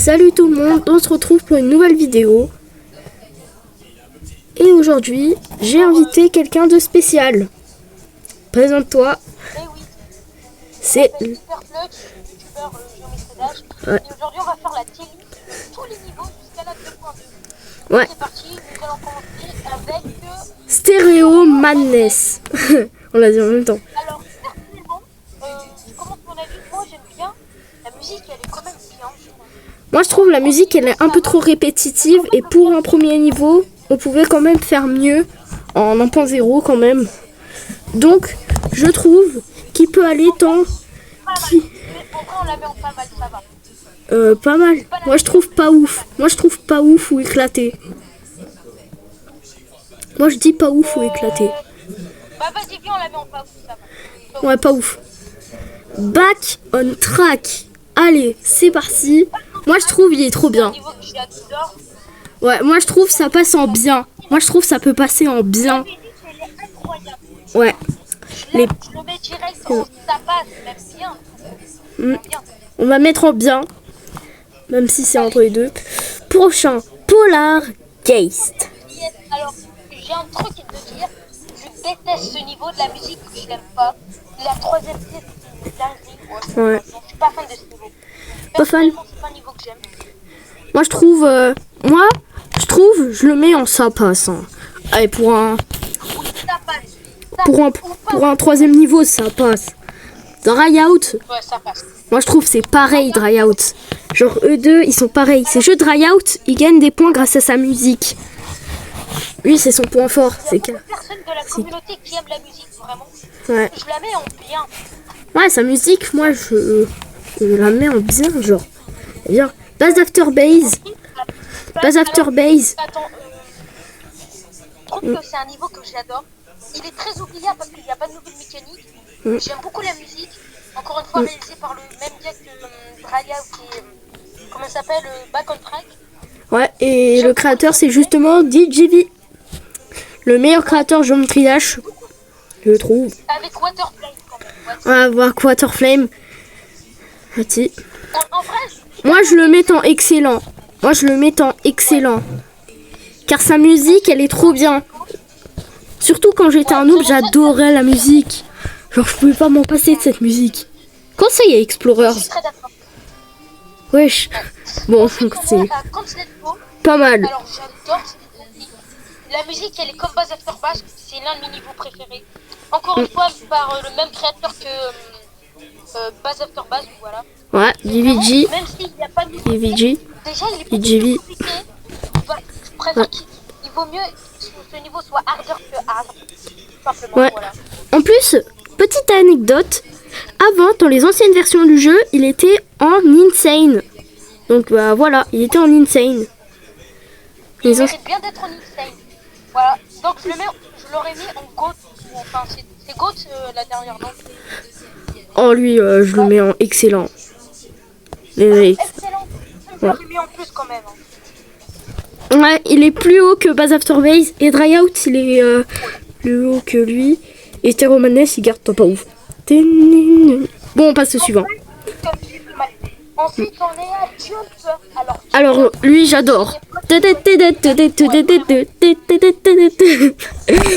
Salut tout le monde, on se retrouve pour une nouvelle vidéo. Et aujourd'hui, j'ai invité quelqu'un de spécial. Présente-toi. C'est... Ouais. Et aujourd'hui, on va faire la télé de tous les niveaux jusqu'à la 2.2. Ouais. C'est parti, nous allons commencer avec... Stéréo Madness. On l'a dit en même temps. Alors, personnellement, je commence mon avis. Moi, j'aime bien. La musique, elle est quand même bien. Moi, je trouve la musique, elle est un peu trop répétitive. Et pour un premier niveau, on pouvait quand même faire mieux en 1.0 quand même. Donc, je trouve qu'il peut aller tant... On la met en pas mal, ça va. Pas mal. Moi, je trouve pas ouf. Moi, je trouve pas ouf ou éclaté. Moi, je dis pas ouf ou éclaté. Bah, vas-y, viens, on la met en pas ouf, ça va. Ouais, pas ouf. Back on track. Allez, c'est parti. Moi, je trouve il est trop bien. Ouais, moi, je trouve ça passe en bien. Moi, je trouve ça peut passer en bien. Ouais. Je le mets direct, ça passe, même bien. On va mettre en bien. Même si c'est entre les deux. Prochain, Polar Geist. Alors, j'ai un truc à te dire. Je déteste ce niveau de la musique, je l'aime pas. La troisième pièce, c'est une dinguerie. Ouais. Je suis pas fan de ce niveau. Pas fan. C'est pas un niveau que j'aime. Moi, je trouve, je le mets en ça passe. Hein. Allez, pour un troisième niveau, ça passe. Dry Out. Ouais, ça passe. Moi, je trouve c'est pareil, Dry Out. Genre, eux deux, ils sont pareils. Ces jeux Dry Out, ils gagnent des points grâce à sa musique. Lui, c'est son point fort. Il y a beaucoup de personnes de la communauté qui aiment la musique, vraiment. Ouais. Je la mets en bien. Ouais, sa musique, moi, je la mets en bien, genre. Bien. Base After Base. Base After Base. Attends, je trouve que c'est un niveau que j'adore. Il est très oubliable parce qu'il n'y a pas de nouvelle mécanique. J'aime beaucoup la musique. Encore une fois, réalisée par le même gars que Dry Out et... comment ça s'appelle, Back on Track. Ouais, et le créateur, c'est justement DJV. Le meilleur créateur Geometry Dash, je trouve. Avec Waterflame quand même. On va voir Waterflame. Petit. En vrai, moi, je le mets en excellent. Moi, je le mets en excellent. Car sa musique, elle est trop bien. Surtout quand j'étais un noob, j'adorais la musique. Genre, je pouvais pas m'en passer de cette musique. Conseil Explorers. je suis très d'accord. Wesh. Bon, on continue. Pas mal. Alors, j'adore cette musique. La musique, elle est comme Base After Base. C'est l'un de mes niveaux préférés. Encore une fois, par le même créateur que Base After Base, voilà. Ouais, DVG. Même s'il n'y a pas de DVG. déjà, il est plus compliqué. Je préfère qu'il vaut mieux que ce niveau soit harder que hard. Simplement, ouais. Voilà. En plus, petite anecdote. Avant, dans les anciennes versions du jeu, il était en insane. Donc bah voilà, il était en insane. Il mérite bien d'être en insane. Voilà. Donc je l'aurais mis en GOAT. Enfin, c'est GOAT la dernière, non? Oh lui, je le mets en excellent. Excellent. Je l'aurais mis en plus quand même. Hein. Ouais, il est plus haut que Base After Base. Et Dry Out, il est plus haut que lui. Et Stéréo Madness, il garde pas ouf. Bon, on passe au suivant. Ensuite, on est à Jumper. Alors lui, j'adore.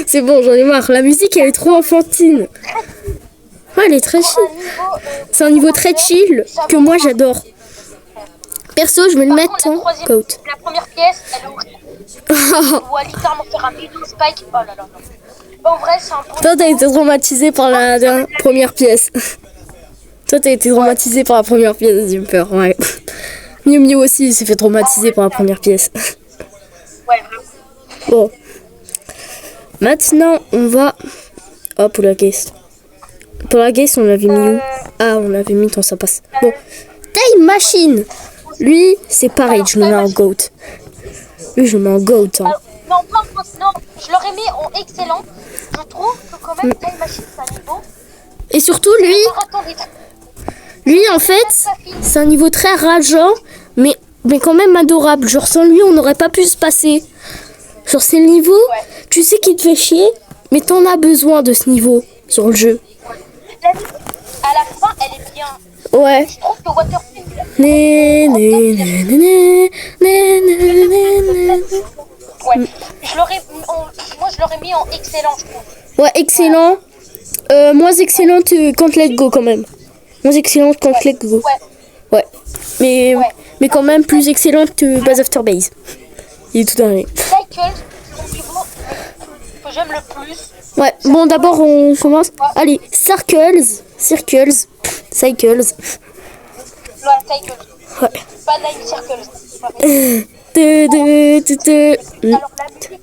C'est bon, j'en ai marre. La musique, elle est trop enfantine. Ouais, elle est très chill. C'est un niveau très chill que moi, j'adore. Perso, je vais le mettre en GOAT. La première pièce, elle est horrible. On va littéralement faire un bidon spike. Oh là là. En vrai, c'est un bon... Toi, t'as été traumatisé par la première pièce. Toi, t'as été traumatisé par la première pièce, j'ai peur. Ouais. Miu Miu aussi, il s'est fait traumatiser par la première pièce. Ouais, bon. Maintenant, on va... Oh, pour la guest. Pour la guest, on avait mis où? Ah, on avait mis tant ça passe. Bon. Time Machine. Lui, c'est pareil, je le mets en GOAT. Lui, je le mets en GOAT. Hein. Non, je l'aurais mis en excellent. Je trouve que quand même, Time Machine, c'est un niveau... Et surtout, lui, en fait, c'est un niveau très rageant, mais quand même adorable. Genre, sans lui, on n'aurait pas pu se passer. Genre, c'est le niveau, tu sais qu'il te fait chier, mais t'en as besoin de ce niveau sur le jeu. À la fin, elle est bien. Ouais. Je trouve que Waterfield, Né, né, né, né, né, né, né, né. ouais, moi je l'aurais mis en excellent, je trouve. Ouais, excellent. Moins excellente quand Let Go quand même. Moins excellente quand Let Go. Ouais, Ouais. Mais, ouais. mais quand même plus excellente que Base After Base. Il est tout arrivé. Cycles, son niveau que j'aime le plus. Ouais, bon d'abord on commence. Allez, Circles. Cycles. Ouais, Cycles. Ouais. Pas Nine Circles. Mm. Alors la musique,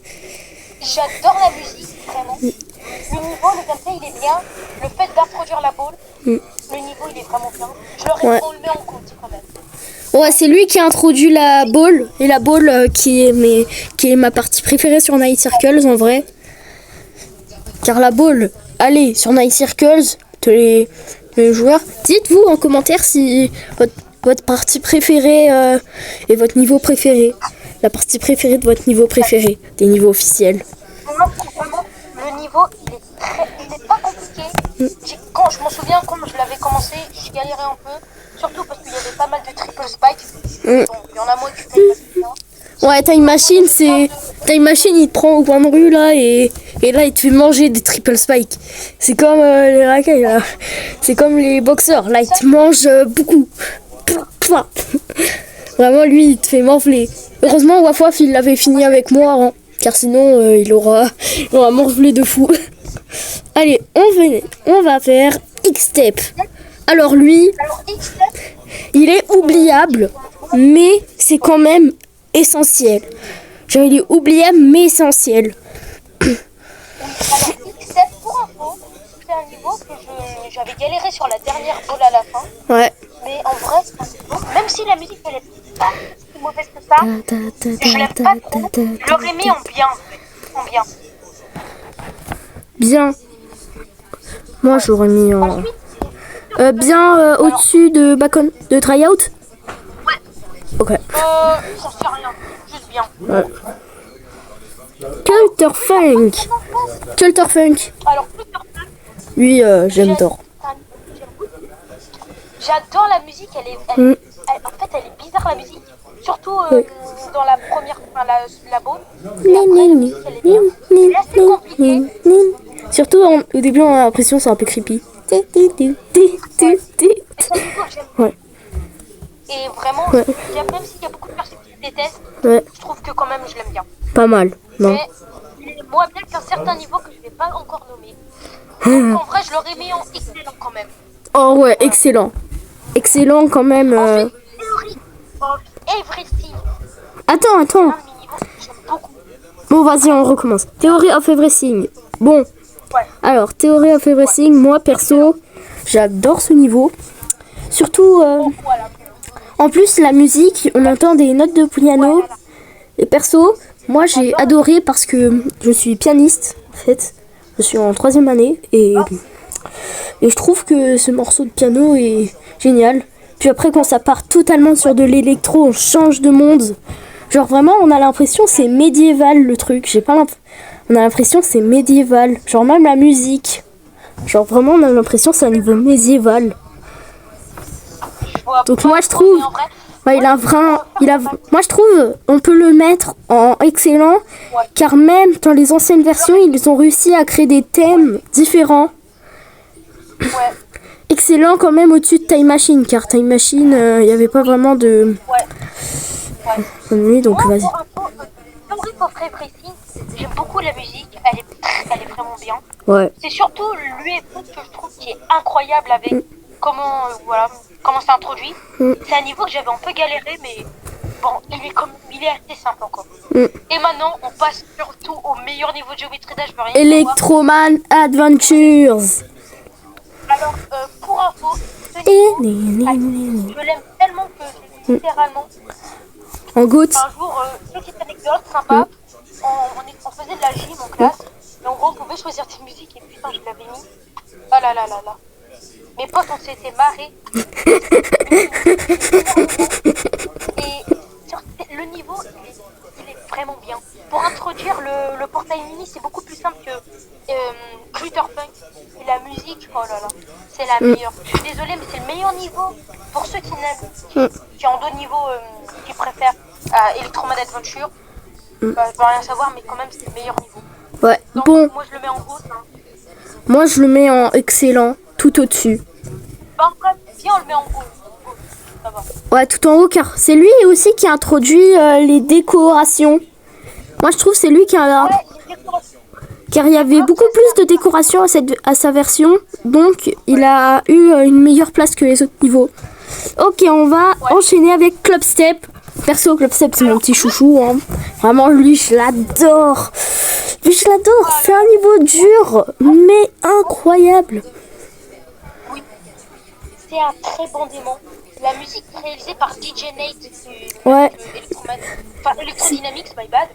j'adore la musique, vraiment. Le niveau, le gameplay, il est bien. Le fait d'introduire la balle, le niveau, il est vraiment bien. Ouais. On le met en compte quand même. Ouais, c'est lui qui a introduit la ball. Et la ball qui est ma partie préférée sur Night Circles en vrai. Car la ball, allez, sur Night Circles, tous les joueurs, dites-vous en commentaire si votre partie préférée est votre niveau préféré. La partie préférée de votre niveau préféré, des niveaux officiels. Moi, vraiment, le niveau, il est pas compliqué. Quand je m'en souviens, quand je l'avais commencé, j'ai galéré un peu. Surtout parce qu'il y avait pas mal de triple spike. Donc, il y en a moins que Ouais, Time Machine, Time Machine, il te prend au coin de rue là et là il te fait manger des triple spikes. C'est comme les racailles là. C'est comme les boxeurs. Là, il te mange beaucoup. Vraiment, lui, il te fait morfler. Heureusement, Waf Waf, il l'avait fini avec moi, hein, car sinon, il aura morflé de fou. Allez, on va faire X-Step. Alors lui, il est oubliable, mais c'est quand même essentiel. Genre, il est oubliable, mais essentiel. Alors, X7, pour info, c'est un niveau que j'avais galéré sur la dernière balle à la fin. Ouais. Mais en vrai, c'est un niveau, même si la musique, elle est pas si mauvaise que ça, je l'aime pas trop. Je l'aurais mis en bien, en bien. Bien. Moi, j'aurais mis en... bien au-dessus de Bacon, de Tryout. Ouais. Ok. Ça fait rien, juste bien. Ouais. Culture Funk. Culture Funk. Alors, Lui, j'aime Thor. J'adore la musique, en fait, elle est bizarre la musique. Surtout dans la première, enfin, la balle. Et après, la musique, elle est bien. C'est assez compliqué. Surtout au début, on a l'impression que c'est un peu creepy. Ouais. Et vraiment, Ouais. même s'il y a beaucoup de personnes qui le détestent, Ouais. je trouve que quand même je l'aime bien. Pas mal, non? Mais il est moins bien qu'un certain niveau que je ne vais pas encore nommer. Donc en vrai, je l'aurais mis en excellent quand même. Oh ouais, excellent. Excellent quand même. Ensuite, Theory of Everything. Attends. Un de mes niveaux que j'aime beaucoup. Bon, vas-y, on recommence. Theory of Everything. Bon. Ouais. Alors, Theory of Everything, moi perso, j'adore ce niveau. Surtout, Voilà. en plus, la musique, on entend des notes de piano. Voilà. Et perso, moi j'ai adoré parce que je suis pianiste, en fait. Je suis en 3e année et je trouve que ce morceau de piano est génial. Puis après, quand ça part totalement sur de l'électro, on change de monde. Genre vraiment, on a l'impression que c'est médiéval le truc. On a l'impression que c'est médiéval. Genre même la musique. Genre vraiment, on a l'impression que c'est un niveau médiéval. Donc moi je trouve, ouais, moi je trouve, on peut le mettre en excellent, car même dans les anciennes versions, ils ont réussi à créer des thèmes différents. Ouais. Excellent quand même au-dessus de Time Machine, car Time Machine, il n'y avait pas vraiment de... Ouais. Donc Moi, vas-y. pour info, Theory of Everything, j'aime beaucoup la musique, elle est vraiment bien. Ouais. C'est surtout l'UFO que je trouve qui est incroyable avec comment c'est introduit. C'est un niveau que j'avais un peu galéré, mais bon, il est assez simple encore. Et maintenant, on passe surtout au meilleur niveau de Geometry Dash, je peux rien savoir. Electroman Adventures. Alors, pour info, ce niveau, je l'aime tellement que littéralement, En goutte. un jour, petite anecdote sympa, on faisait de la gym en classe, et en gros, on pouvait choisir des musiques, et putain, je l'avais mis. Oh là là là là. Mes potes, on s'était marrés. Et le niveau, il est vraiment bien. Pour introduire le portail mini, c'est beaucoup plus simple que Glitterpunk. Et la musique, oh là là, c'est la meilleure. Je suis désolée, mais c'est le meilleur niveau pour ceux qui n'aiment, qui ont d'autres niveaux, qui préfèrent Electromad Adventure. Je veux rien savoir, mais quand même, c'est le meilleur niveau. Ouais, Donc, bon, moi, je le mets en haut. Hein. moi je le mets en excellent, tout au-dessus. En vrai, viens, on le met en haut. Ça va. Ouais, tout en haut, car c'est lui aussi qui a introduit les décorations. Moi je trouve que c'est lui qui a... Ouais, il y a des décorations. Car il y avait beaucoup plus de décorations à sa version, donc il a eu une meilleure place que les autres niveaux. Ok, on va enchaîner avec Clubstep. Perso, Clubstep c'est mon petit chouchou, hein. Vraiment lui je l'adore. Mais je l'adore, c'est un niveau dur, mais incroyable. Oui, c'est un très bon démon. La musique réalisée par DJ Nate Ouais. Electrodynamics, my bad.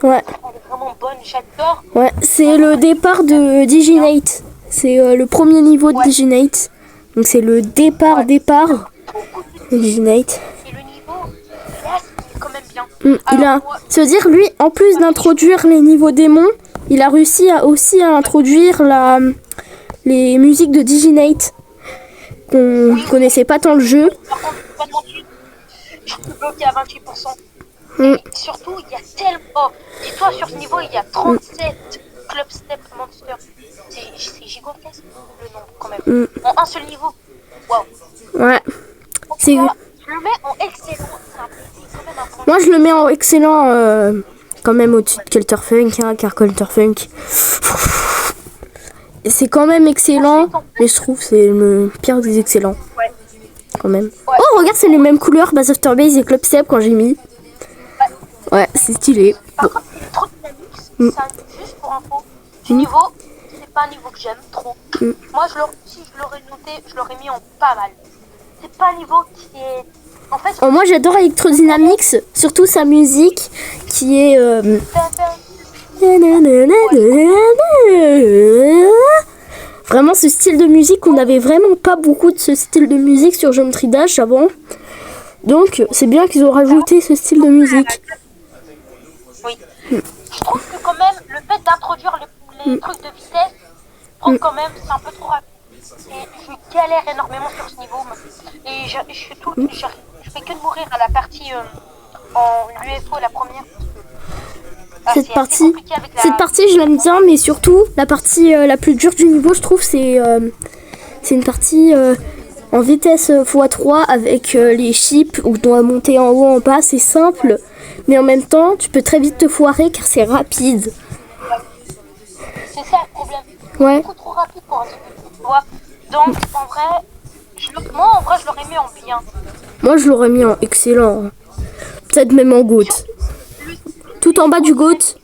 Ouais. Elle est vraiment bonne, j'adore. Ouais, c'est le départ de Diginate. C'est le premier niveau de Diginate. Donc c'est le départ de Diginate. Et le niveau, là, c'est quand même bien. Ça veut dire, lui, en plus d'introduire les niveaux démons, il a réussi aussi à introduire les musiques de Diginate. Qu'on connaissait pas tant le jeu. Par contre, pas de mentir, je suis bloqué à 28%. Et surtout, il y a tellement... Oh, dis-toi, sur ce niveau, il y a 37 Clubstep Monsters. C'est gigantesque, le nombre, quand même. En un seul niveau. Waouh. Ouais. Je le mets en excellent. C'est quand même un point. Moi, je le mets en excellent, quand même au-dessus de Culturefunk, hein, car Culturefunk... C'est quand même excellent, mais je trouve que c'est le pire des excellents. Ouais. Quand même. Ouais. Oh, regarde, c'est les mêmes couleurs, Bass After Base et Clubstep quand j'ai mis. Ouais, c'est stylé. Par contre, il est trop dynamique. Ça, juste pour info, ce niveau, c'est pas un niveau que j'aime trop. Moi, si je l'aurais noté, je l'aurais mis en pas mal. C'est pas un niveau qui est... En fait, Oh, moi, j'adore Electrodynamics, surtout sa musique qui est... Vraiment ce style de musique, on n'avait vraiment pas beaucoup de ce style de musique sur Geometry Dash avant. Donc c'est bien qu'ils ont rajouté ce style de musique. Oui. Je trouve que quand même, le fait d'introduire les trucs de vitesse, je trouve quand même c'est un peu trop rapide. Et je galère énormément sur ce niveau. Et je fais que de mourir à la partie en l'UFO, la première. Cette partie, je l'aime bien, mais surtout la partie la plus dure du niveau, je trouve, c'est une partie en vitesse x3 avec les chips où tu dois monter en haut, en bas. C'est simple, mais en même temps, tu peux très vite te foirer car c'est rapide. C'est ça le problème. Ouais. C'est beaucoup trop rapide pour un truc. Donc, en vrai, je l'aurais mis en bien. Moi, je l'aurais mis en excellent. Peut-être même en GOAT. Tout en bas du GOAT.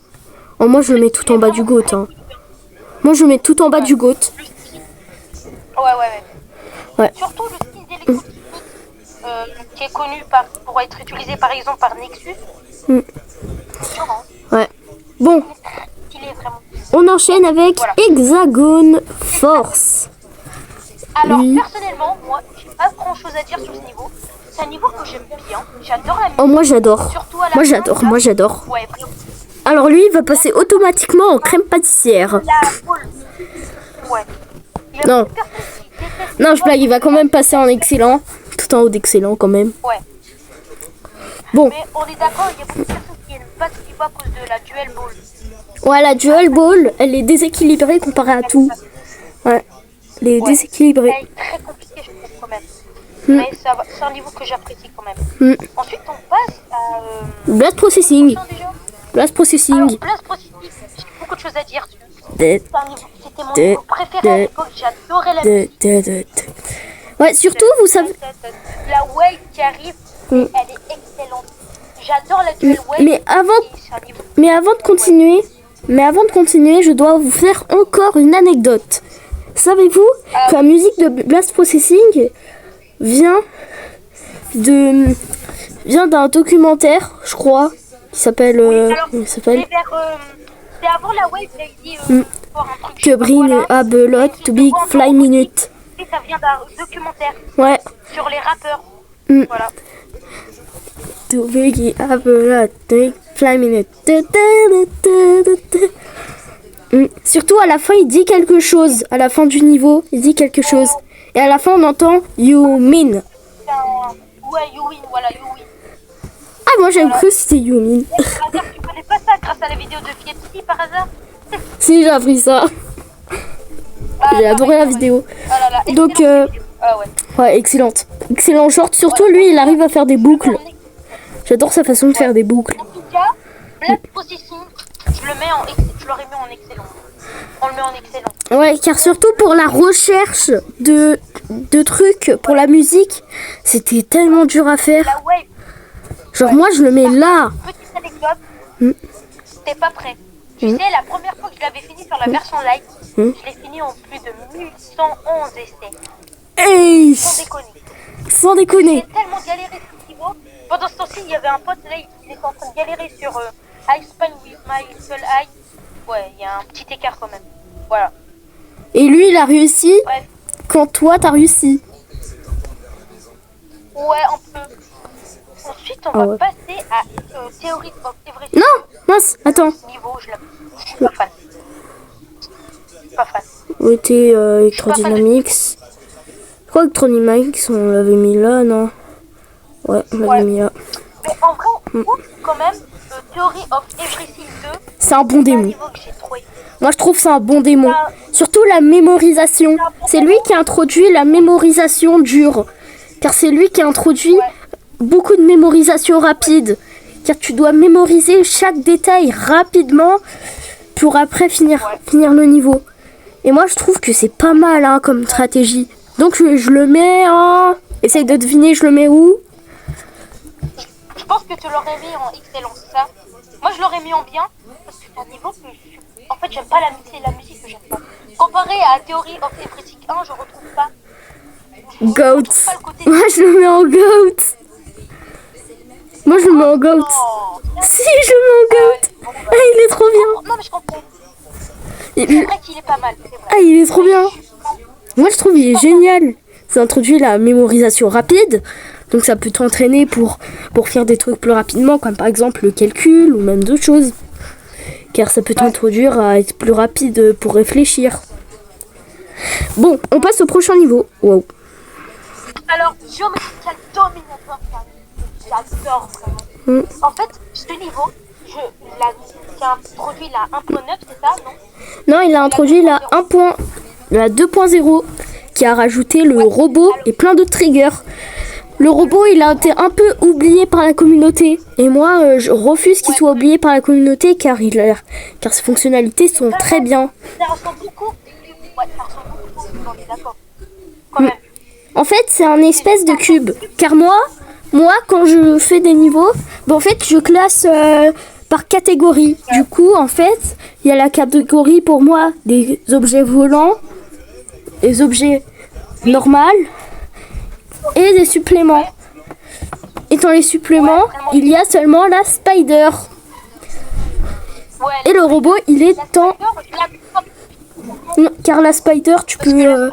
Oh, moi, je le mets tout en bas du GOAT. Hein. Moi, je le mets tout en bas du GOAT. Ouais. Surtout le style d'électronique qui est connu pour être utilisé, par exemple, par Nexus. Ouais. Bon. Il est vraiment... On enchaîne avec Hexagon Force. Alors, personnellement, moi, j'ai pas grand chose à dire sur ce niveau. C'est un niveau que j'aime bien. J'adore la musique. Oh, moi j'adore. Moi j'adore. Ouais, vraiment. Alors lui, il va passer automatiquement en crème pâtissière. La boule. Ouais. Non. Non, je blague, il va quand même passer en excellent. Tout en haut d'excellent quand même. Ouais. Bon. Mais on est d'accord, il y a beaucoup de personnes qui n'aiment pas ce niveau à cause de la Duel Ball. Ouais, la Duel Ball, elle est déséquilibrée comparée à tout. Ouais. Elle est déséquilibrée. Elle est très compliquée, je trouve, quand même. Mais c'est un niveau que j'apprécie quand même. Ensuite, on passe à... Blast Processing. Blast Processing. Alors, Blast Processing, j'ai beaucoup de choses à dire dessus. C'était mon niveau préféré à l'époque, j'adorais la musique. Ouais, surtout, vous savez... La wave qui arrive, elle est excellente. J'adore la duel wave. Mais avant de continuer, je dois vous faire encore une anecdote. Savez-vous que la musique de Blast Processing vient d'un documentaire, je crois, qui s'appelle... c'est avant la wave, il a dit que Brin a lot to big fly minute. Et ça vient d'un documentaire sur les rappeurs. Voilà. To big a lot to big Fly Minute. Surtout à la fin, il dit quelque chose. À la fin du niveau, il dit quelque chose. Et à la fin, on entend You Mean. Ouais, You Win, voilà, You Win. Ah, moi j'avais cru que c'était You Mean. Par hasard, tu connais pas ça grâce à la vidéo de Fietzi par hasard? Si, j'ai appris ça. J'ai adoré la vidéo. Ah là là, Donc, ah ouais. ouais, excellente. Excellent short. Surtout, lui, il arrive à faire des boucles. J'adore sa façon de faire des boucles. En tout cas, Black Processing, je l'aurais mis en excellent. On le met en excellent. Ouais, car surtout pour la recherche de trucs pour la musique, c'était tellement dur à faire. La wave. Genre, moi, je le mets là. Petite anecdote, t'es pas prêt. Tu sais, la première fois que je l'avais fini sur la version light, je l'ai fini en plus de 1111 essais. Hey, Sans déconner. sans déconner. J'ai tellement galéré sur ce niveau. Pendant ce temps-ci, il y avait un pote là, il était en train de galérer sur I Spin with my little eye. Ouais, il y a un petit écart quand même. Voilà. Et lui, il a réussi Bref. quand toi, t'as réussi. Ouais, un peu. Ensuite, on va passer à Theory of Everything. Non, mince, attends. Niveau, je suis pas fan. Je suis pas fan. Où était Electrodynamics? Je crois que Electrodynamics, on l'avait mis là, non? Ouais, on l'avait mis là. Mais en vrai, quand même, Theory of Everything 2, C'est un bon c'est un démon. niveau que j'ai trouvé. Moi, je trouve que c'est un bon démon. Surtout la mémorisation. C'est lui qui a introduit la mémorisation dure. Car c'est lui qui a introduit beaucoup de mémorisation rapide. Car tu dois mémoriser chaque détail rapidement pour après finir le niveau. Et moi, je trouve que c'est pas mal hein, comme stratégie. Donc, je le mets en... Essaye de deviner, je le mets où? Je pense que tu l'aurais mis en excellent, c'est ça? Moi, je l'aurais mis en bien, parce que c'est un niveau que en fait, j'aime pas la musique que j'aime pas. Comparé à Theory of Everything 1, je retrouve pas. Goat. Moi, je le mets en Goat. Moi, je le mets en Goat. Oh. Si, je le mets en Goat. Ah, il est trop bien. Non, mais je comprends. C'est vrai qu'il est pas mal, c'est vrai. Ah, il est trop bien. Moi, je trouve il est génial. Ça introduit la mémorisation rapide. Donc, ça peut t'entraîner pour faire des trucs plus rapidement, comme par exemple le calcul ou même d'autres choses. Car ça peut t'introduire à être plus rapide pour réfléchir. Bon, on passe au prochain niveau. Wow. Alors, Geometrical Dominator, j'adore vraiment. En fait, ce niveau, qui a introduit la 1.9, c'est ça, non? Non, il a introduit la 2.0 qui a rajouté le robot et plein d'autres triggers. Le robot, il a été un peu oublié par la communauté. Et moi, je refuse qu'il soit oublié par la communauté car ses fonctionnalités sont très bien. Ça ressemble beaucoup. Ouais, ça ressemble beaucoup, on est d'accord. Quand même. En fait, c'est un espèce de cube. Car moi, quand je fais des niveaux, en fait, je classe par catégorie. Du coup, en fait, il y a la catégorie pour moi des objets volants, des objets normaux et des suppléments. Et dans les suppléments, il y a seulement la spider. Et le robot, il est en... Non, car la spider, tu peux... Je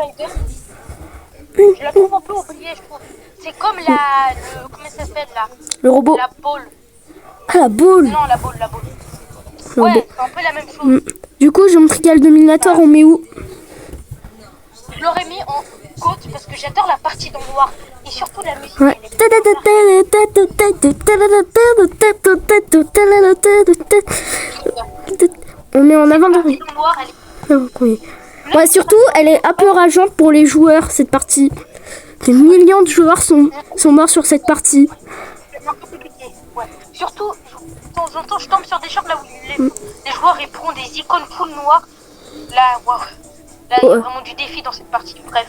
la trouve un peu oubliée, je trouve. C'est comme comment ça s'appelle là? Le robot. La boule. Ah, la boule. Non, la boule. Le Ouais, robot. c'est un peu la même chose. Du coup, Geometrical Dominator, on met où? Je l'aurais mis en côte parce que j'adore la partie dans le noir. Et surtout la musique. Ouais. On met en avant. Dans le noir, elle est... Ouais, surtout, elle est un peu rageante pour les joueurs, cette partie. Des millions de joueurs sont morts sur cette partie. C'est un peu compliqué. Ouais. Surtout, de temps en temps, je tombe sur des shorts là où les joueurs ils prennent des icônes full noires. Là, waouh. Là, il y a vraiment du défi dans cette partie. Bref.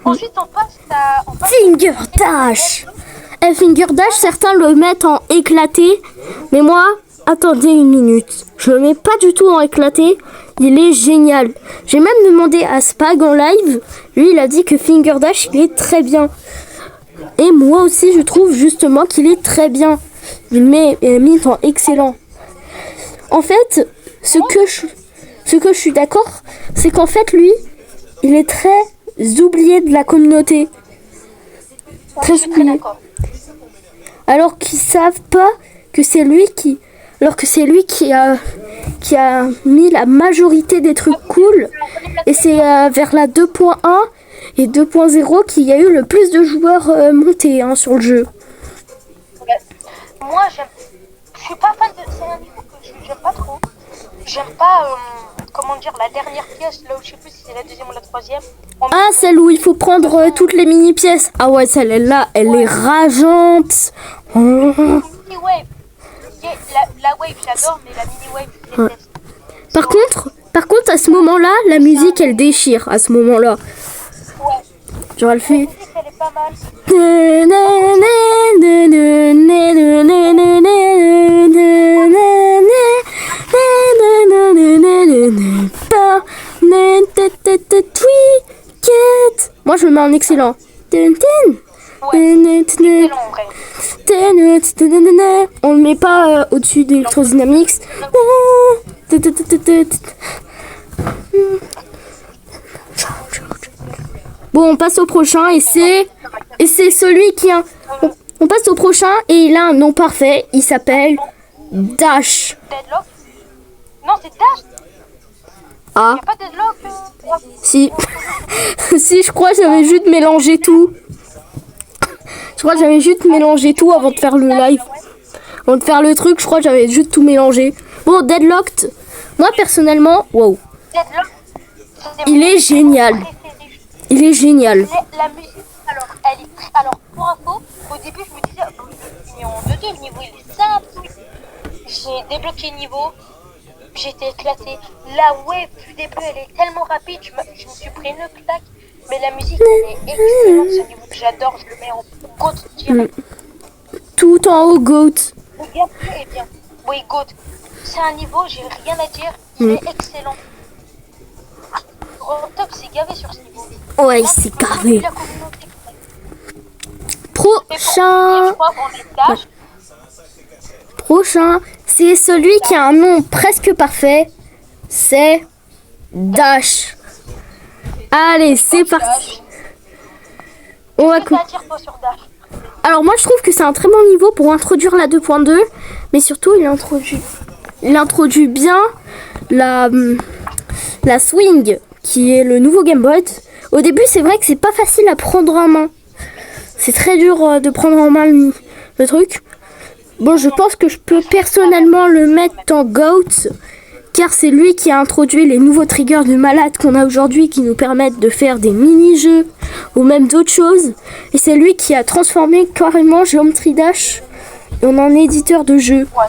Ensuite, on passe à... Finger Dash. Finger Dash, certains le mettent en éclaté. Mais moi, attendez une minute. Je le mets pas du tout en éclaté. Il est génial. J'ai même demandé à Spag en live. Lui, il a dit que Finger Dash, il est très bien. Et moi aussi, je trouve justement qu'il est très bien. Il met mis en excellent. En fait, ce que je suis d'accord, c'est qu'en fait, lui, il est très oublié de la communauté. Très oublié. Alors qu'ils savent pas que c'est lui qui alors que c'est lui qui a mis la majorité des trucs cool. Et c'est vers la 2.1 et 2.0 qu'il y a eu le plus de joueurs montés sur le jeu. Moi, je suis pas fan de... C'est un niveau que j'aime pas trop. J'aime pas, comment dire, la dernière pièce, là où je sais plus si c'est la deuxième ou la troisième. Ah, celle où il faut prendre toutes les mini-pièces. Ah ouais, celle-là, elle est rageante. Oh. Mini-wave. La wave, j'adore, mais la mini-wave, je déteste. Par contre, à ce moment-là, la musique, elle déchire. À ce moment-là. Ouais. Genre, elle fait... La musique, elle est pas mal. Moi, je le mets en excellent. Ouais, excellent, en vrai. On le met pas au-dessus d'Electrodynamics. Bon, on passe au prochain et c'est celui qui a... On passe au prochain et il a un nom parfait. Il s'appelle Dash. Deadlock? Non, c'est Dash. Ah, Y'a pas Deadlock si. Si, je crois que j'avais juste mélangé tout. Je crois que j'avais juste mélangé tout avant de faire le live. Avant de faire le truc, je crois que j'avais juste tout mélangé. Bon, Deadlocked. Moi, personnellement, wow. Deadlock, Il est génial. Il est génial. La musique, alors, elle est très... Alors, pour info, au début, je me disais, mais en 2D, le niveau, il est simple. J'ai débloqué le niveau, j'étais éclatée. La wave du début, elle est tellement rapide, je me suis pris une claque. Mais la musique, elle est excellente, ce niveau que j'adore, je le mets en GOAT direct. Tout en haut, GOAT. Le gameplay est bien. Oui, GOAT. C'est un niveau, j'ai rien à dire, il est excellent. Robtop s'est gavé sur ce niveau. Ouais, il s'est gavé. La communauté. Prochain. Je crois qu'on est Dash. Prochain, c'est celui qui a un nom presque parfait. C'est Dash. Allez, c'est parti. On va Qu'est-ce que t'as à dire, toi, sur Dash? Alors moi je trouve que c'est un très bon niveau pour introduire la 2.2, mais surtout il introduit bien la Swing, qui est le nouveau Game Boy. Au début c'est vrai que c'est pas facile à prendre en main. C'est très dur de prendre en main le truc. Bon, je pense que je peux personnellement le mettre en GOAT, car c'est lui qui a introduit les nouveaux triggers de malade qu'on a aujourd'hui, qui nous permettent de faire des mini-jeux ou même d'autres choses. Et c'est lui qui a transformé carrément Geometry Dash en un éditeur de jeux. Ouais.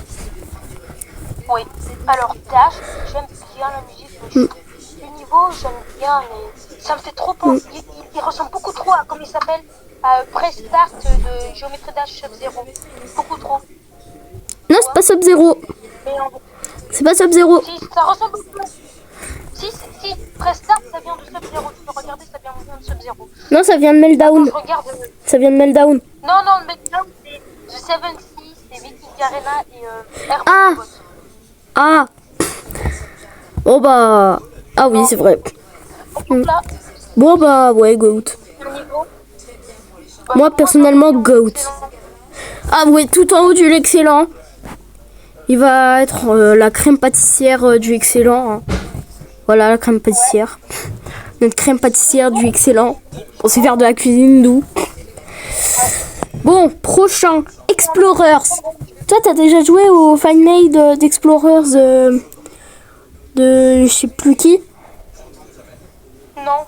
Oui. Alors, Dash, j'aime bien la musique. Le niveau, j'aime bien, mais ça me fait trop penser. Il ressemble beaucoup trop à, comment il s'appelle, à Prestart de Geometry Dash Sub-Zero. Beaucoup trop. Non, c'est pas Sub-Zero. C'est pas Sub-Zero. Si, ça ressemble beaucoup. Si, Prestart, ça vient de Sub-Zero. Tu peux regarder, ça vient de Sub-Zero. Non, ça vient de Meltdown. Je regarde. Ça vient de Meltdown. Non, Meltdown, c'est The 7-6, c'est Viking Arena et Air Ah. Bot. Ah. Oh bah. Ah oui, c'est vrai. Donc là, Bon bah ouais, GOAT. le niveau. Moi personnellement, GOAT. Ah ouais, tout en haut du l'excellent. Il va être la crème pâtissière du excellent. Hein. Voilà la crème pâtissière. Notre crème pâtissière du excellent. On sait faire de la cuisine d'où. Bon, prochain. Explorers. Toi, t'as déjà joué au fan-made d'Explorers de je sais plus qui. Non,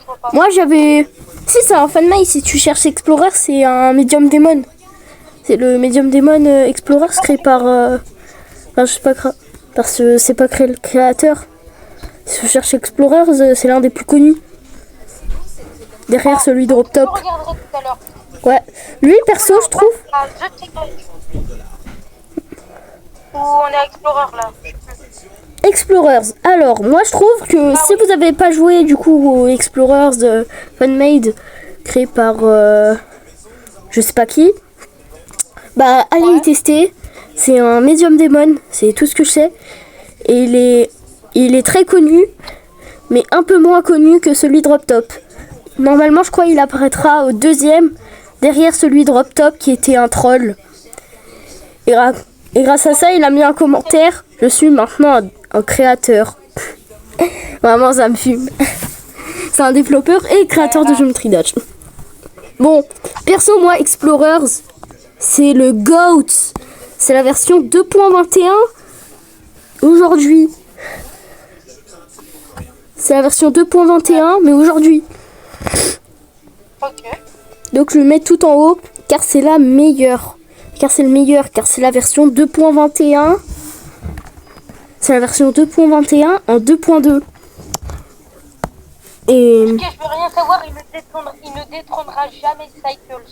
je vois pas. Moi, j'avais... Si, c'est un fan-made. Si tu cherches Explorer, c'est un Medium Demon. C'est le Medium Demon Explorer créé par... Enfin, je sais pas... Parce que c'est pas créé le créateur. Si tu cherches Explorers, c'est l'un des plus connus. Derrière celui de Robtop. Je regarderai tout à l'heure. Ouais. Lui, perso, je trouve... Ah, The Ticket. Où on est à Explorer là. Explorers. Alors, moi, je trouve que si vous avez pas joué, du coup, aux Explorers fan-made créé par... je sais pas qui... Bah, allez y tester. C'est un Medium Demon, c'est tout ce que je sais. Et il est très connu, mais un peu moins connu que celui de Robtop. Normalement, je crois qu'il apparaîtra au deuxième, derrière celui de Robtop qui était un troll. Et grâce à ça, il a mis un commentaire. Je suis maintenant un créateur. Vraiment, ça me fume. C'est un développeur et créateur de Geometry Dash. Bon, perso, moi, Explorers, c'est le GOAT. C'est la version 2.21 aujourd'hui. C'est la version 2.21, mais aujourd'hui. Ok. Donc je le mets tout en haut, car c'est la meilleure. Car c'est le meilleur, car c'est la version 2.21. C'est la version 2.21 en 2.2. Et... Ok, je veux rien savoir, il ne détrônera jamais Cycles.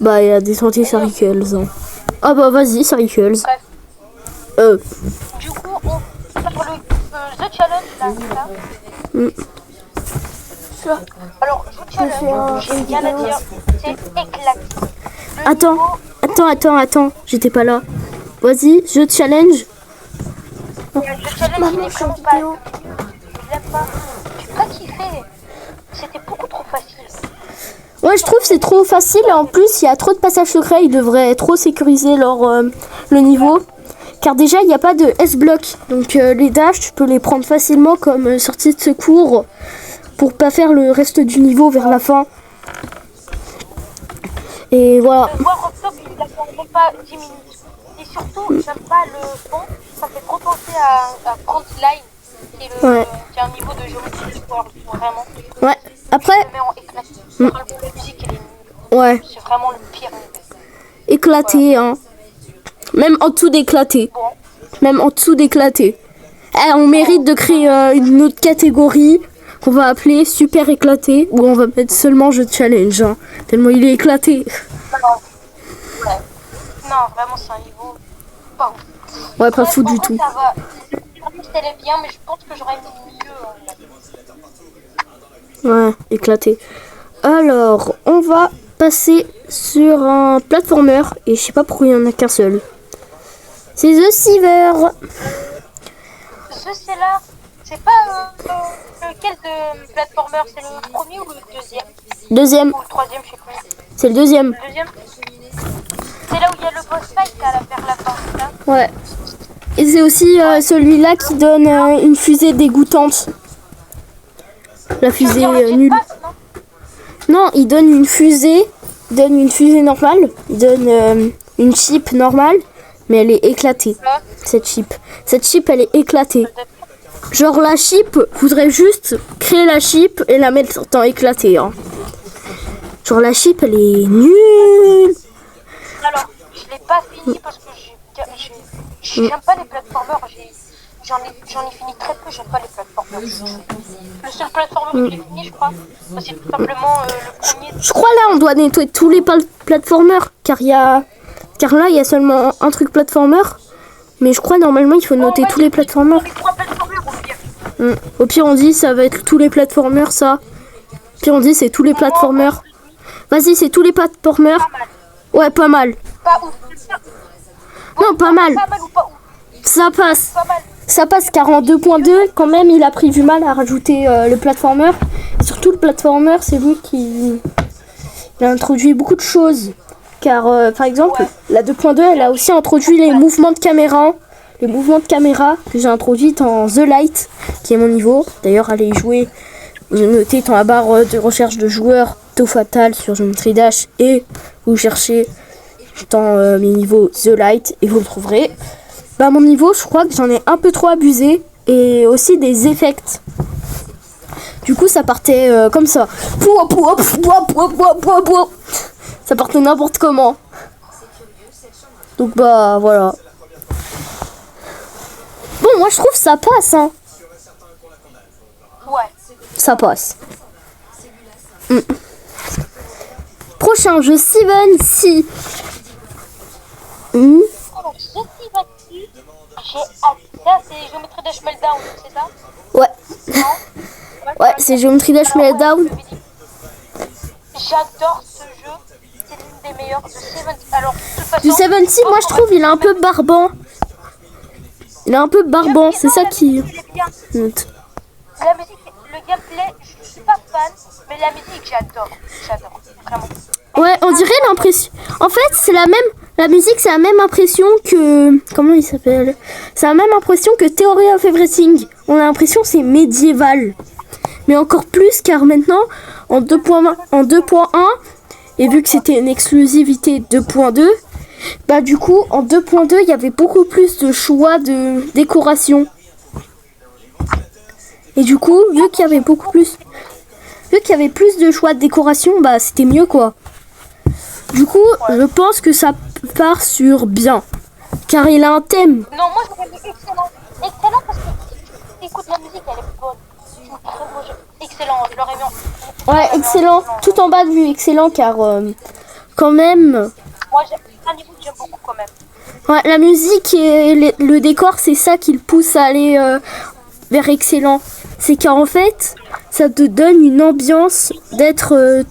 Bah, il a descendu Cycles. Hein. Ah bah, vas-y, Cycles. Bref. Du coup, on part le The Challenge, là, c'est ça Alors, The Challenge, j'ai rien à dire, c'est éclaté. Attends, j'étais pas là. Vas-y, The Challenge. Le challenge, il est vraiment pas. Je l'aime pas. J'ai pas kiffé. C'était beaucoup trop facile. Ouais, je trouve que c'est trop facile. Et en plus, il y a trop de passages secrets. Ils devraient trop sécuriser le niveau. Car déjà, il n'y a pas de S-block. Donc, les dash, tu peux les prendre facilement comme sortie de secours. Pour pas faire le reste du niveau vers la fin. Et voilà. Moi, Rockstop, il a même pas 10 minutes. Et surtout, j'aime pas le fond. Ça fait trop penser à Frontline, qui est un niveau de géométrie sport, vraiment. Ouais, après... Je le mets en éclaté. La musique, elle est... Ouais. C'est vraiment le pire. Éclaté, hein. Même en dessous d'éclaté. Bon. Même en dessous d'éclaté. Eh, on mérite de créer une autre catégorie qu'on va appeler super éclaté. Ou on va mettre seulement jeu de challenge, hein, tellement il est éclaté. Ouais. Non, vraiment, c'est un niveau pas ouf. Ouais, pas fou du tout. Ça va. Elle est bien, mais je pense que j'aurais mis mieux. Ouais, éclaté. Alors, on va passer sur un platformer. Et je sais pas pourquoi il y en a qu'un seul. C'est The Siver. C'est là. C'est pas lequel de platformer, c'est le premier ou le deuxième? Deuxième. Ou le troisième, je sais plus. C'est le deuxième. Le deuxième. C'est là où il y a le boss fight vers la fin, c'est ça? Ouais. Et c'est aussi celui-là qui donne une fusée dégoûtante. La fusée nulle. Non, il donne une fusée. Il donne une fusée normale. Il donne une chip normale. Mais elle est éclatée. Cette chip. Cette chip, elle est éclatée. Genre la chip, faudrait juste créer la chip et la mettre en éclatée. Hein. Genre la chip, elle est nulle. Alors, je l'ai pas fini parce que j'aime pas les platformers. J'en ai fini très peu, j'aime pas les platformers. Le seul platformer que j'ai fini, je crois, c'est tout simplement le premier. Je crois là, on doit nettoyer tous les platformers. Car là, il y a seulement un truc platformer. Mais je crois normalement, il faut noter tous les platformers. Les 3 platformers au pire. Au pire, on dit ça va être tous les platformers, ça. Au pire, on dit c'est tous les platformers. Vas-y, c'est tous les platformers. Ouais, pas mal. Pas ouf. Non, pas mal. Pas mal ou pas ouf? Ça passe. Pas mal. Ça passe car en 2.2, quand même, il a pris du mal à rajouter le platformer. Et surtout, le platformer, c'est lui qui il a introduit beaucoup de choses. Car, par exemple, la 2.2, elle a aussi introduit les mouvements de caméra. Les mouvements de caméra que j'ai introduits en The Light, qui est mon niveau. D'ailleurs, allez y jouer. Vous notez dans la barre de recherche de joueurs Tau Fatal sur Geometry Dash et vous cherchez dans mes niveaux The Light et vous le trouverez. Bah, mon niveau, je crois que j'en ai un peu trop abusé et aussi des effects. Du coup, ça partait comme ça. Ça partait n'importe comment. Donc bah voilà. Bon, moi je trouve que ça passe, hein. Ouais. Ça passe. Prochain jeu, Steven Si. Alors, je suis battue. J'ai hâte. Ça, c'est Geometry Dash Meltdown, c'est ça? Ouais. Ouais, c'est Geometry Dash Meltdown. J'adore ce jeu. C'est l'une des meilleures de Seven. Alors, de toute façon, Du 7 moi je trouve il est un peu barbant. Il est un peu barbant, c'est ça qui note. La musique, le gameplay, je suis pas fan, mais la musique, j'adore. J'adore, vraiment. Ouais, on dirait l'impression. En fait, c'est la même. La musique, c'est la même impression que. Comment il s'appelle? C'est la même impression que Theory of Everything. On a l'impression que c'est médiéval. Mais encore plus, car maintenant, en 2.1, et vu que c'était une exclusivité 2.2, bah du coup, en 2.2, il y avait beaucoup plus de choix de décoration. Et du coup, vu qu'il y avait plus de choix de décoration, bah c'était mieux quoi. Du coup, je pense que ça part sur bien. Car il a un thème. Non, moi j'aurais dit excellent. Excellent parce que écoute, la musique elle est bonne. C'est un très beau jeu. Excellent, je l'aurais bien. Ouais, excellent. Tout en bas de vue, excellent car quand même. Moi j'ai un niveau que j'aime beaucoup quand même. Ouais, la musique et le décor, c'est ça qui le pousse à aller vers excellent. C'est qu'en fait, ça te donne une ambiance d'être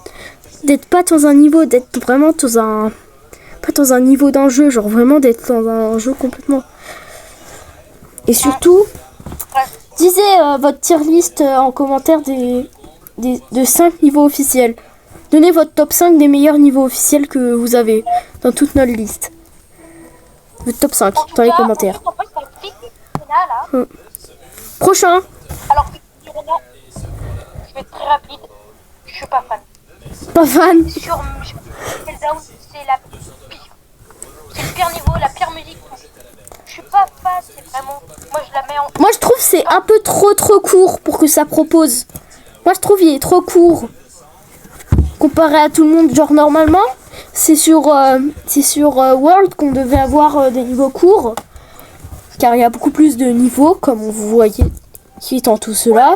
pas dans un niveau, d'être vraiment dans un pas dans un niveau d'un jeu, genre vraiment d'être dans un jeu complètement. Et surtout, disez votre tier list en commentaire de 5 niveaux officiels. Donnez votre top 5 des meilleurs niveaux officiels que vous avez dans toute notre liste. Votre top 5 dans les commentaires. En fait, c'est Big Arena, là. Prochain. Alors, Big Arena, je vais être très rapide. Je suis pas fan. Pas fan. Sur Meltdown, c'est la pire. C'est le pire niveau, la pire musique. Je suis pas fan, c'est vraiment. Moi, je la mets en. Moi, je trouve que c'est un peu trop court pour que ça propose. Moi, je trouve qu'il est trop court. Comparé à tout le monde, genre normalement, c'est sur World qu'on devait avoir des niveaux courts. Car il y a beaucoup plus de niveaux, comme vous voyez, qui étant tout cela.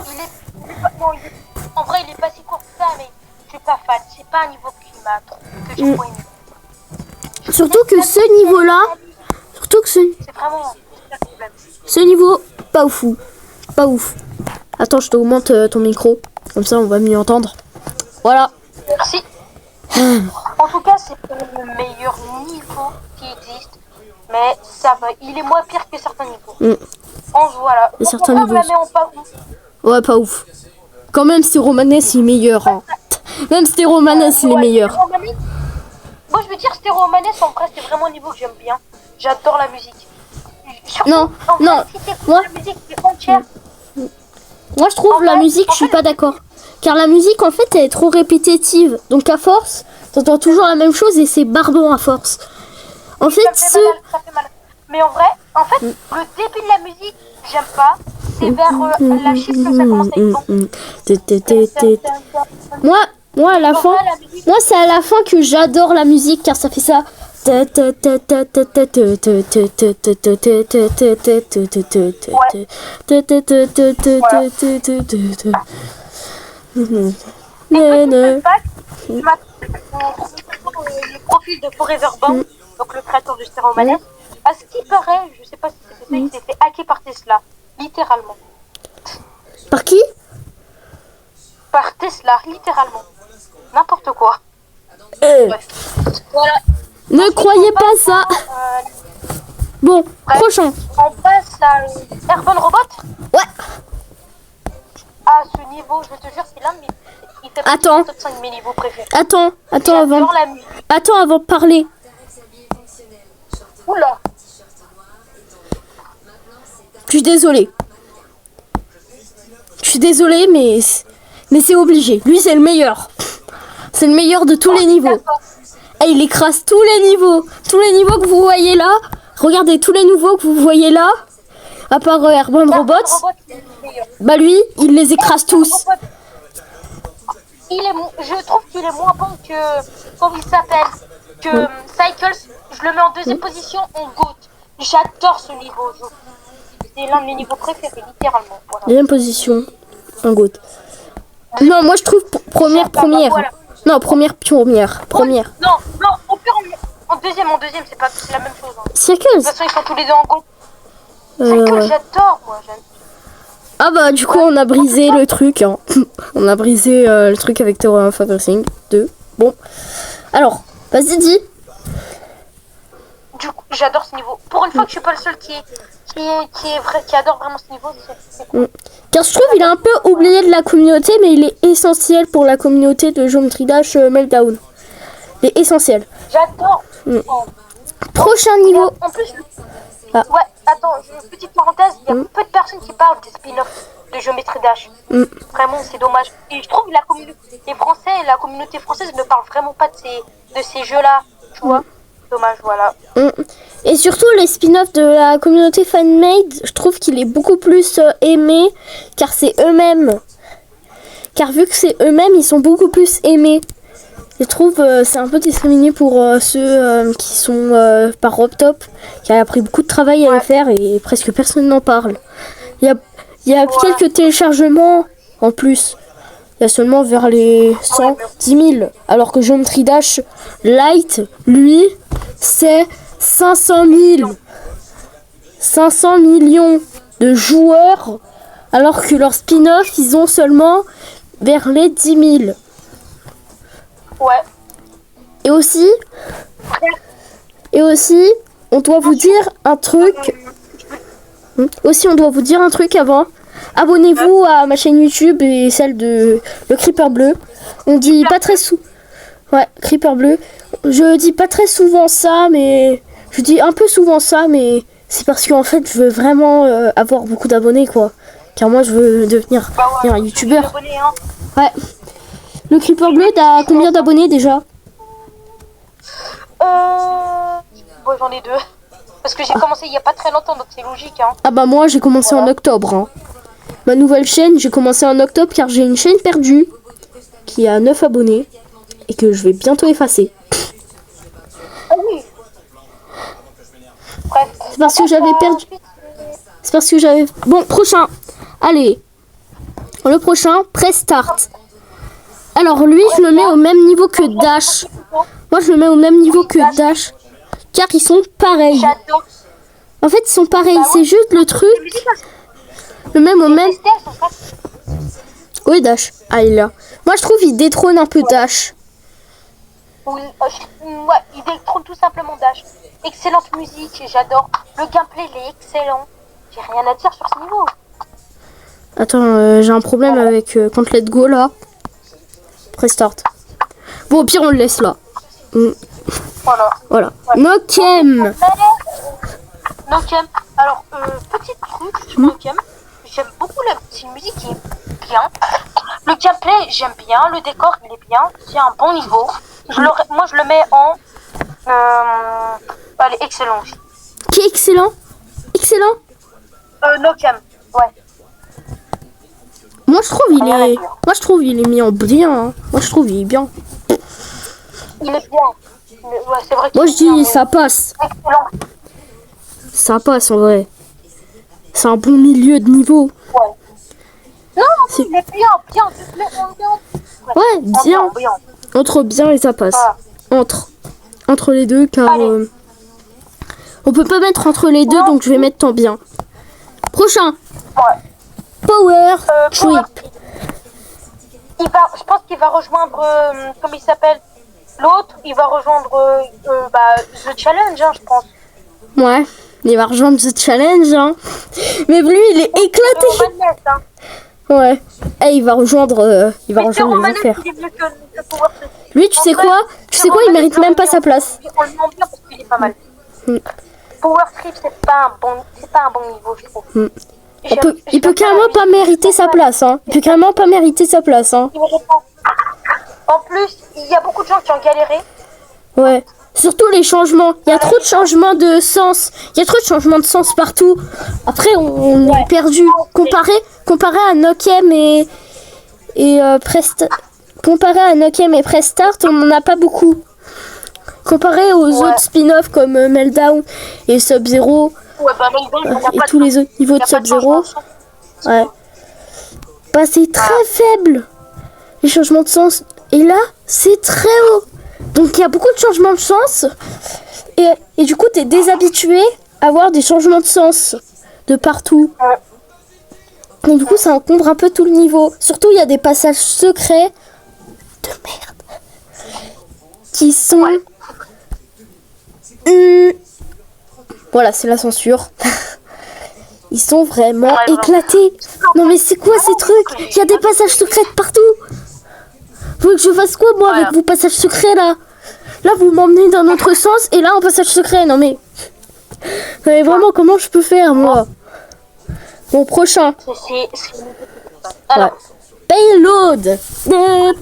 En vrai, il est pas si court que ça, mais je suis pas fan. C'est pas un niveau qui m'a trop. Que j'ai trop aimé. Surtout que ce niveau-là. C'est vraiment un problème. Ce niveau, pas ouf. Pas ouf. Attends, je t'augmente ton micro. Comme ça, on va mieux entendre. Voilà. Merci. En tout cas, c'est pas le meilleur niveau qui existe. Mais ça va. Il est moins pire que certains niveaux. Voilà. Et certains on niveaux. la met en pas ouf. Ouais, pas ouf. Quand même, c'est Romanes, il est meilleur. Hein. Même c'était Romanes, il est meilleur. Moi, je veux dire, Stéro Romanes, en vrai, c'est vraiment un niveau que j'aime bien. J'adore la musique. Surtout, Non. Si t'écoutes la musique qui est entière. Moi, je trouve la musique, je suis pas d'accord. Car la musique, en fait, elle est trop répétitive. Donc, à force, t'entends toujours la même chose et c'est barbant à force. En fait, ça fait mal. Mais en vrai, le début de la musique, j'aime pas. C'est vers la chute que ça commence à être bon. Moi, à la fin, c'est à la fin que j'adore la musique car ça fait ça. Le profil de Forever Bound, donc le créateur de Stéro Romanes, à ce qui paraît, je sais pas si c'est ça, il s'est fait hacker par Tesla, littéralement. Par qui? Par Tesla, littéralement. N'importe quoi. Bref. Voilà. Ne croyez pas ça. Bon, bref, prochain. On passe à Urban Robot. Ouais. À ce niveau, je te jure, c'est l'un de mes. Il fait partie du top 5 de mes niveaux préférés. Attends avant de parler. Oula. Je suis désolée. Mais c'est obligé. Lui, c'est le meilleur. C'est le meilleur de tous les niveaux. Et il écrase tous les niveaux. Tous les niveaux que vous voyez là. Regardez tous les niveaux que vous voyez là. À part Urban Robots. Bah lui, il les écrase tous. Je trouve qu'il est moins bon que. Comment il s'appelle? Que Cycles. Je le mets en deuxième position en GOAT. J'adore ce niveau. C'est l'un de mes niveaux préférés, littéralement. Voilà. Deuxième position en GOAT. Non, moi je trouve première. Voilà. Non, première. Non, au pire, en deuxième, c'est pas la même chose. Hein. Cycles. De toute façon, ils sont tous les deux en GOAT. Cycles, j'adore, moi. Ah bah du coup on a brisé le truc hein. On a brisé le truc avec Theory of Everything 2. Bon. Alors, vas-y dis. Du coup, j'adore ce niveau. Pour une fois que je suis pas le seul qui adore vraiment ce niveau, c'est cool. Car je trouve il est un peu oublié de la communauté, mais il est essentiel pour la communauté de Geometry Dash Meltdown. Il est essentiel. J'adore. Prochain niveau. En plus, Ah. ouais, attends, une petite parenthèse, il y a peu de personnes qui parlent des spin-offs de Géométrie Dash. Vraiment, c'est dommage. Et je trouve que la communauté française ne parle vraiment pas de ces jeux-là, tu vois. Dommage, voilà. Et surtout les spin-offs de la communauté fanmade, je trouve qu'il est beaucoup plus aimé car c'est eux-mêmes. Car vu que c'est eux-mêmes, ils sont beaucoup plus aimés. Je trouve c'est un peu discriminé pour ceux qui sont par RobTop, qui a pris beaucoup de travail à le faire et presque personne n'en parle. Il y a quelques téléchargements en plus. Il y a seulement vers les 110 000. Alors que Geometry Dash Lite, lui, c'est 500 000. 500 millions de joueurs. Alors que leurs spin-off, ils ont seulement vers les 10 000. Ouais. Et aussi, on doit vous dire un truc. Aussi, on doit vous dire un truc avant. Abonnez-vous à ma chaîne YouTube et celle de le Creeper Bleu. On dit pas très Ouais, Creeper Bleu. Je dis pas très souvent ça, mais je dis un peu souvent ça, mais c'est parce qu'en fait, je veux vraiment avoir beaucoup d'abonnés, quoi. Car moi, je veux devenir un youtubeur. Ouais. Le Creeper Bleu, t'as combien d'abonnés déjà? Bon, j'en ai 2. Parce que j'ai commencé il y a pas très longtemps, donc c'est logique. Hein. Ah bah moi, j'ai commencé en octobre. Hein. Ma nouvelle chaîne, j'ai commencé en octobre car j'ai une chaîne perdue qui a 9 abonnés et que je vais bientôt effacer. Ah oui. Bref. C'est parce que j'avais perdu. C'est parce que j'avais... Bon, prochain. Allez. Le prochain, Press Start. Alors lui, je le mets au même niveau que Dash. Moi, je le mets au même niveau que Dash. Car ils sont pareils. En fait, ils sont pareils. C'est juste le truc. Le même au même... Oui, Dash. Ah, il est là. Moi, je trouve qu'il détrône un peu Dash. Oui, ouais, il détrône tout simplement Dash. Excellente musique, j'adore. Le gameplay, il est excellent. J'ai rien à dire sur ce niveau. Attends, j'ai un problème avec quand Let's Go là. Press Start. Bon, au pire, on le laisse là. Voilà. Ouais. Nokem. Nokem. Alors, petit truc sur Nokem. J'aime beaucoup la petite musique qui est bien. Le gameplay, j'aime bien. Le décor, il est bien. C'est un bon niveau. Moi, je le mets en... Allez, excellent. Qui est excellent? Excellent? Nokem, ouais. Moi je trouve il est mis en bien. Hein. Moi je trouve il est bien. Il est bien. Ouais, c'est vrai. Moi je dis ça passe. Excellent. Ça passe en vrai. C'est un bon milieu de niveau. Ouais. Non, il est bien. Ouais, bien. Entre bien et ça passe. Entre les deux car on peut pas mettre entre les deux donc je vais mettre en bien. Prochain. Ouais. Power Trip. Je pense qu'il va rejoindre, comment il s'appelle, l'autre, il va rejoindre The Challenge, hein, je pense. Ouais, il va rejoindre The Challenge, hein. Mais lui, il est éclaté. Hein. Ouais. Et il va rejoindre, les enfers. Lui, tu sais quoi, il mérite même pas sa place. On le demande bien parce qu'il est pas mal. Power Trip, c'est pas un bon niveau, je trouve. Il peut carrément pas mériter sa place, hein. Il peut carrément pas mériter sa place, hein. En plus, il y a beaucoup de gens qui ont galéré. Ouais. Surtout les changements. Il y a trop de changements de sens. Il y a trop de changements de sens partout. Après, on est perdu. Comparé à Nokem et comparé à Nokem et Press Start, on n'en a pas beaucoup. Comparé aux autres spin-offs comme Meltdown et Sub-Zero. Et tous les autres niveaux de Sub-Zero. Ouais. Bah, c'est très faible. Les changements de sens. Et là, c'est très haut. Donc, il y a beaucoup de changements de sens. Et du coup, t'es déshabitué à avoir des changements de sens de partout. Et du coup, ça encombre un peu tout le niveau. Surtout, il y a des passages secrets de merde. Qui sont... Voilà, c'est la censure. Ils sont vraiment éclatés. Non mais c'est quoi ces trucs? Il y a des passages secrets partout. Vous voulez que je fasse quoi moi avec vos passages secrets là? là vous m'emmenez dans notre sens et là en passage secret. Non mais vraiment comment je peux faire moi? Bon, prochain. Alors, Payload. je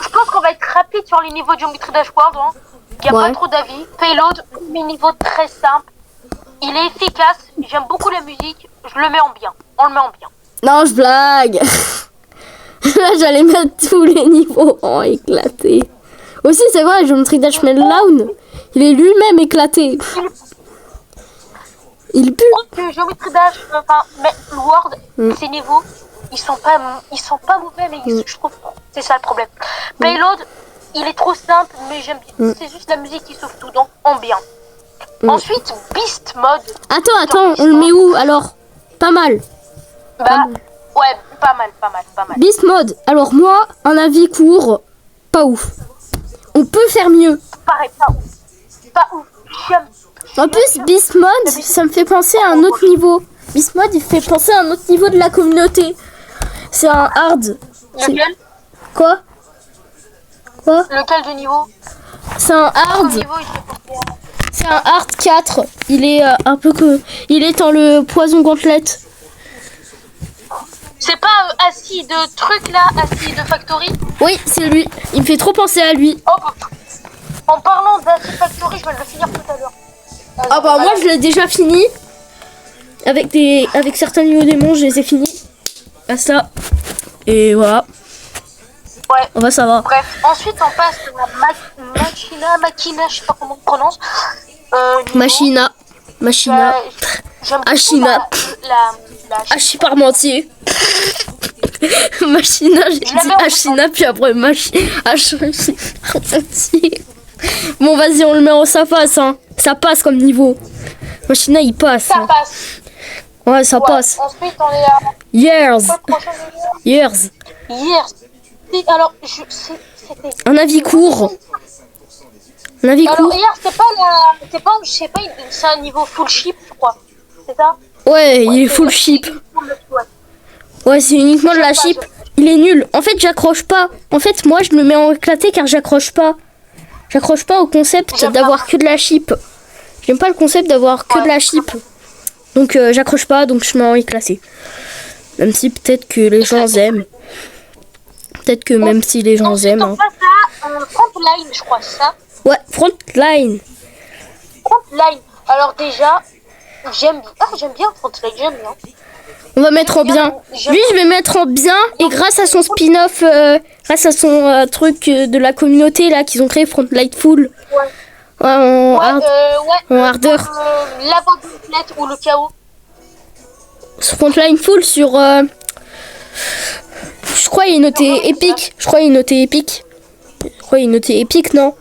pense qu'on va être rapide sur les niveaux de Geometry Dash World. Hein. Il n'y a pas trop d'avis. Payload, mes niveaux très simples. Il est efficace. J'aime beaucoup la musique. Je le mets en bien. On le met en bien. Non, je blague. Là, j'allais mettre tous les niveaux en éclaté. Aussi, c'est vrai, Geometry Dash Meltdown, il est lui-même éclaté. Il pue. Geometry Dash, World, ces niveaux, ils sont pas mauvais, mais je trouve c'est ça le problème. Payload, il est trop simple, mais j'aime bien. C'est juste la musique qui sauve tout, donc en bien. Ensuite, Beast Mode. Attends, on le met où alors? Pas mal. Ouais, pas mal. Beast Mode. Alors moi, un avis court, pas ouf. On peut faire mieux. Pareil, pas ouf. En plus, Beast Mode, ça me fait penser à un autre niveau. Beast Mode, il fait penser à un autre niveau de la communauté. C'est un hard. Lequel? Quoi? Lequel de niveau? C'est un hard. C'est un hard 4. Il est un peu que... Il est dans le poison gantelette. C'est pas Acide truc là, Acide Factory? Oui, c'est lui. Il me fait trop penser à lui. En parlant d'Acide Factory, je vais le finir tout à l'heure. Ah bah moi je l'ai déjà fini. Avec certains niveaux démons, je les ai finis. À ça. Et voilà. Ouais. On va savoir. Bref, ensuite on passe à Machina, je sais pas comment on prononce. Machina. J'aime Achina. Parmentier. Machina, j'ai dit Achina, puis après Parmentier. Bon, vas-y, on le met en ça passe, hein. Ça passe comme niveau. Machina, il passe. Ça passe. Ouais, ça passe. Ensuite, on est à... Years. Alors, c'était... Un avis court. Alors, hier, c'est un niveau full ship, je crois. C'est ça? Ouais, il est full ship. Ouais, c'est uniquement de la chip. Il est nul. En fait, j'accroche pas. En fait, moi, je me mets en éclaté car j'accroche pas. J'accroche pas au concept d'avoir que de la chip. J'aime pas le concept d'avoir que de la chip. Donc, j'accroche pas, donc je me mets en éclaté. Même si peut-être que les gens aiment. Peut-être que même si les gens aiment. On passe à Frontline, je crois, ça. Ouais, Frontline. Alors déjà, j'aime bien Frontline, j'aime bien. On va mettre en bien. Lui, je vais mettre en bien. Et grâce à son spin-off, grâce à son truc de la communauté là qu'ils ont créé, Frontline Full. En hardeur. La complète ou le chaos. Frontline Full sur... je crois il est noté épique. Non?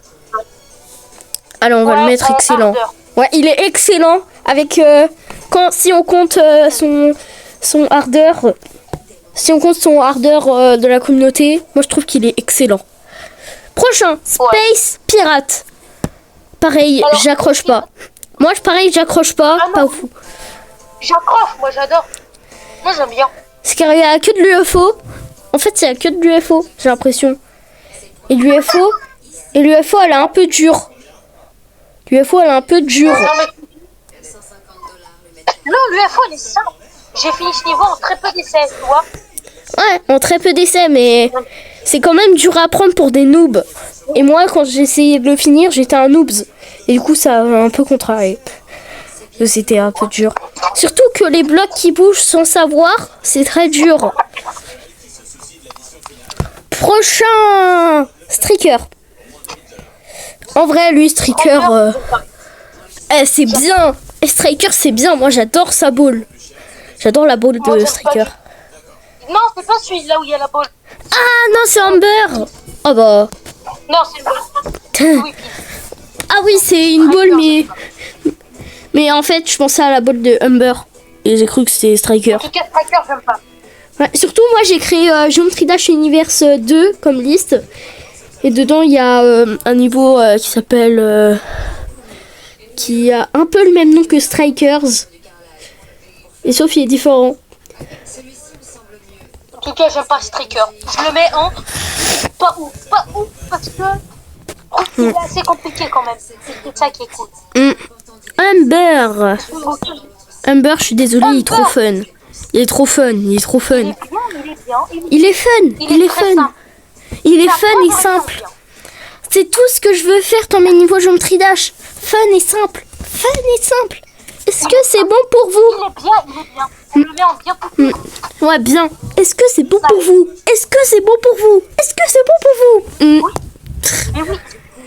Alors on va le mettre excellent. Ouais, il est excellent. Avec... si on compte son ardeur... Si on compte son ardeur de la communauté, moi je trouve qu'il est excellent. Prochain, Space Pirate. Pareil, j'accroche pas. Moi, j'accroche pas. Pas fou. J'accroche, moi j'adore. Moi j'aime bien. C'est car il y a que de l'UFO. En fait, il y a que de l'UFO, j'ai l'impression. Et l'UFO, elle est un peu dure. Non, l'UFO, il est simple. J'ai fini ce niveau en très peu d'essais, tu vois. Ouais, en très peu d'essais, mais c'est quand même dur à apprendre pour des noobs. Et moi, quand j'ai essayé de le finir, j'étais un noobs. Et du coup, ça a un peu contrarié. C'était un peu dur. Surtout que les blocs qui bougent sans savoir, c'est très dur. Prochain, Striker. En vrai, lui, Striker, c'est bien. Et Striker, c'est bien. Moi, j'adore sa ball. J'adore la ball de Striker. Non, c'est pas celui-là où il y a la ball. Ah non, c'est Amber. Oh bah. Non, c'est le ball. Ah oui, c'est une ball, mais en fait, je pensais à la ball de Humber. Et j'ai cru que c'était Striker. En tout cas, Striker, j'aime pas. Ouais, surtout, moi, j'ai créé Geometry Dash Universe 2 comme liste. Et dedans, il y a un niveau qui s'appelle... qui a un peu le même nom que Strikers. Et sauf, il est différent. En tout cas, j'aime pas Striker. Je le mets en... pas ouf, parce que il est assez compliqué quand même. C'est ça qui est cool. Humber. Humber, je suis désolée, il est trop fun. Il est trop fun, il est trop fun. Il est bien, il est bien. Il est fun, il est très fun. simple. Il est Ça fun prend et vraiment simple. bien. C'est tout ce que je veux faire dans mes niveaux Geometry Dash. Fun et simple. Fun et simple. Est-ce que c'est bon pour vous? Il est bien, il est bien. On le met en bien pour Ouais, bien. Est-ce que c'est bon pour vous? Est-ce que c'est bon pour vous? Est-ce que c'est bon pour vous? Mais oui,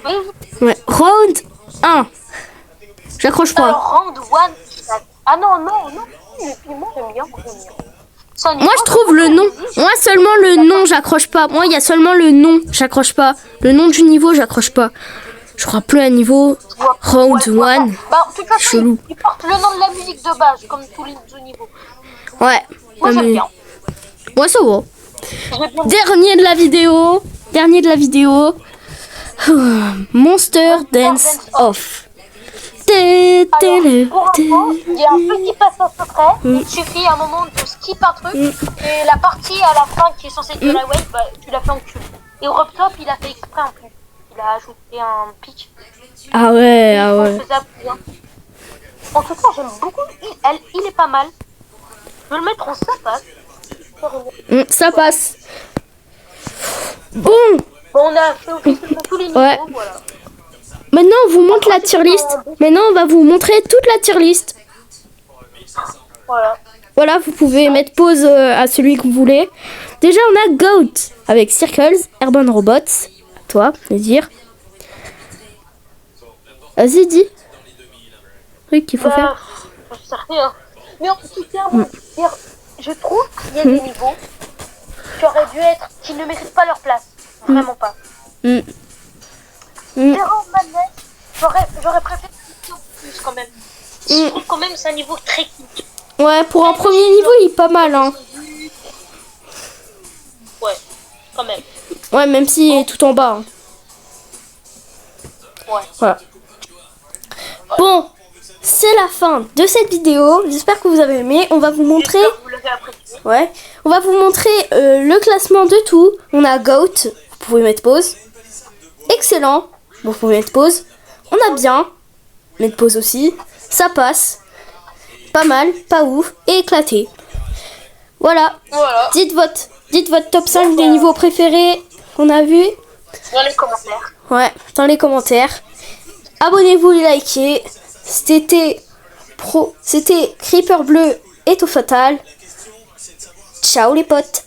mais oui. Ouais. Round 1. J'accroche pas. Round 1. Ah non. Mais puis moi j'aime bien. Moi je trouve le nom. Moi seulement le nom j'accroche pas. Moi il y a seulement le nom j'accroche pas. Le nom du niveau j'accroche pas. Je crois plus à niveau Round 1. Bah, en tout cas, Chelou. il porte le nom de la musique de base, comme tous les autres niveaux. Ouais. Moi j'aime bien. Ouais ça va. J'ai bien Dernier de la vidéo. Monster Dance Off. Alors, pour info, il y a un petit passage secret. Il suffit à un moment de skip un truc. Et la partie à la fin qui est censée être de la wave, bah, tu l'as fait en cul. Et au Robtop, il a fait exprès en plus. Il a ajouté un pitch. Ah ouais. Faisable bien. En tout cas, j'aime beaucoup. Il est pas mal. Je vais le mettre en ça passe. Ça passe. Bon. Bon, on a fait officiellement tous les niveaux. Ouais. Voilà. Maintenant on vous montre la tier list. Maintenant on va vous montrer toute la tier list. Voilà. Voilà, vous pouvez mettre pause à celui que vous voulez. Déjà, on a Goat avec Circles, Airborne Robots. À toi de dire. Vas-y, dis. Truc qu'il faut faire. Je sais rien. Mais en tout cas, je trouve qu'il y a des niveaux qui ne méritent pas leur place. Vraiment pas. Terror Madness, j'aurais préféré plus quand même. Je trouve quand même c'est un niveau très cool. Ouais, pour un premier niveau, il est pas mal, hein. Ouais, quand même. Ouais, même s'il est tout en bas. Hein. Ouais. Voilà. Bon, c'est la fin de cette vidéo. J'espère que vous avez aimé. On va vous montrer. J'espère que vous l'avez apprécié. Ouais. On va vous montrer le classement de tout. On a Goat. Vous pouvez mettre pause. Excellent. Vous pouvez mettre pause. On a bien. Mettre pause aussi. Ça passe. Pas mal, pas ouf. Et éclaté. Voilà. Dites votre top 5 des niveaux préférés qu'on a vu. Dans les commentaires. Ouais, dans les commentaires. Abonnez-vous et likez. C'était Creeper Bleu et Tout Fatal. Ciao les potes.